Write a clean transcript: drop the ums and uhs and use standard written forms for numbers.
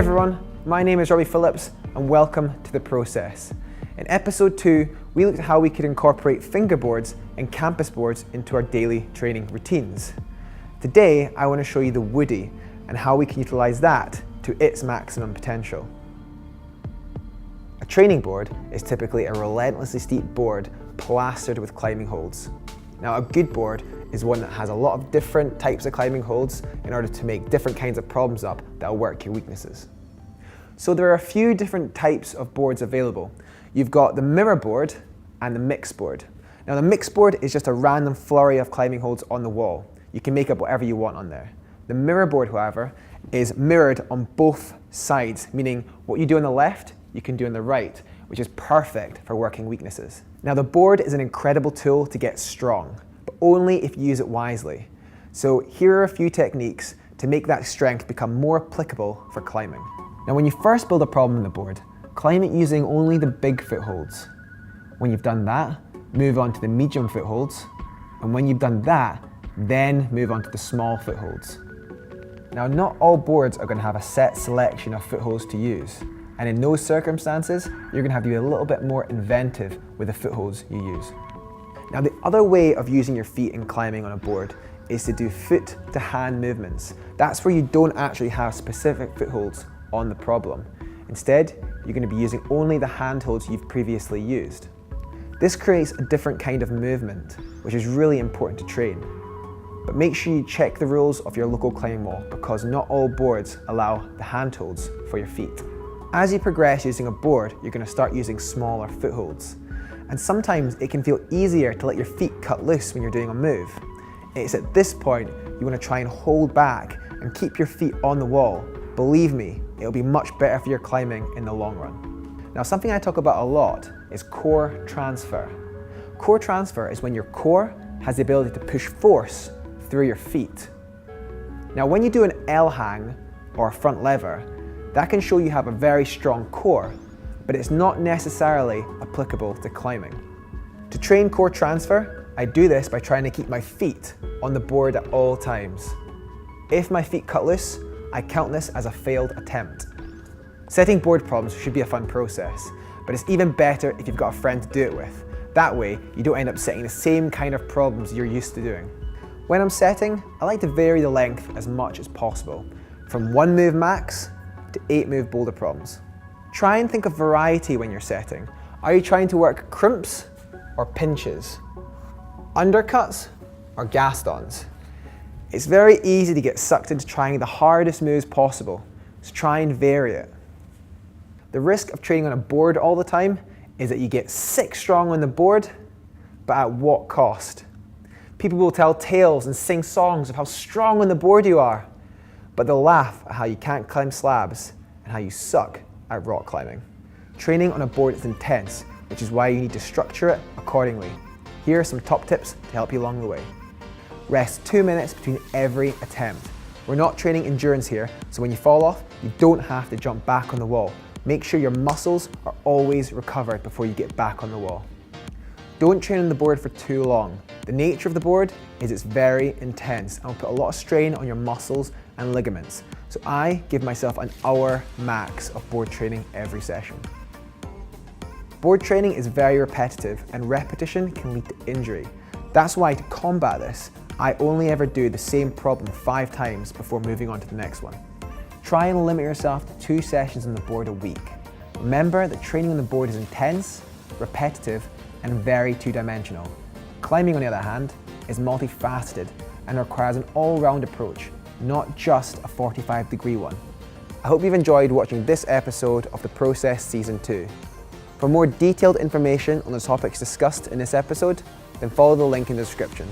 everyone, my name is Robbie Phillips and welcome to The Process. In episode 2, we looked at how we could incorporate fingerboards and campus boards into our daily training routines. Today, I want to show you the Woody and how we can utilize that to its maximum potential. A training board is typically a relentlessly steep board plastered with climbing holds. Now, a good board is one that has a lot of different types of climbing holds in order to make different kinds of problems up that will work your weaknesses. So there are a few different types of boards available. You've got the mirror board and the mix board. Now, the mix board is just a random flurry of climbing holds on the wall. You can make up whatever you want on there. The mirror board, however, is mirrored on both sides, meaning what you do on the left, you can do on the right, which is perfect for working weaknesses. Now, the board is an incredible tool to get strong, but only if you use it wisely. So here are a few techniques to make that strength become more applicable for climbing. Now, when you first build a problem in the board, climb it using only the big footholds. When you've done that, move on to the medium footholds, and when you've done that, then move on to the small footholds. Now, not all boards are going to have a set selection of footholds to use, and in those circumstances, you're going to have to be a little bit more inventive with the footholds you use. Now, the other way of using your feet in climbing on a board is to do foot to hand movements. That's where you don't actually have specific footholds on the problem. Instead, you're going to be using only the handholds you've previously used. This creates a different kind of movement, which is really important to train. But make sure you check the rules of your local climbing wall because not all boards allow the handholds for your feet. As you progress using a board, you're going to start using smaller footholds. And sometimes it can feel easier to let your feet cut loose when you're doing a move. It's at this point you want to try and hold back and keep your feet on the wall. Believe me, it'll be much better for your climbing in the long run. Now, something I talk about a lot is core transfer. Core transfer is when your core has the ability to push force through your feet. Now, when you do an L hang or a front lever, that can show you have a very strong core, but it's not necessarily applicable to climbing. To train core transfer, I do this by trying to keep my feet on the board at all times. If my feet cut loose, I count this as a failed attempt. Setting board problems should be a fun process, but it's even better if you've got a friend to do it with. That way, you don't end up setting the same kind of problems you're used to doing. When I'm setting, I like to vary the length as much as possible, from 1 move max to 8 move boulder problems. Try and think of variety when you're setting. Are you trying to work crimps or pinches? Undercuts or gasdons? It's very easy to get sucked into trying the hardest moves possible, so try and vary it. The risk of training on a board all the time is that you get sick strong on the board, but at what cost? People will tell tales and sing songs of how strong on the board you are, but they'll laugh at how you can't climb slabs and how you suck at rock climbing. Training on a board is intense, which is why you need to structure it accordingly. Here are some top tips to help you along the way. Rest 2 minutes between every attempt. We're not training endurance here, so when you fall off, you don't have to jump back on the wall. Make sure your muscles are always recovered before you get back on the wall. Don't train on the board for too long. The nature of the board is it's very intense and will put a lot of strain on your muscles and ligaments. So I give myself an hour max of board training every session. Board training is very repetitive and repetition can lead to injury. That's why to combat this, I only ever do the same problem 5 times before moving on to the next one. Try and limit yourself to 2 sessions on the board a week. Remember that training on the board is intense, repetitive, and very two-dimensional. Climbing, on the other hand, is multifaceted and requires an all-round approach, not just a 45-degree one. I hope you've enjoyed watching this episode of The Process Season 2. For more detailed information on the topics discussed in this episode, then follow the link in the description.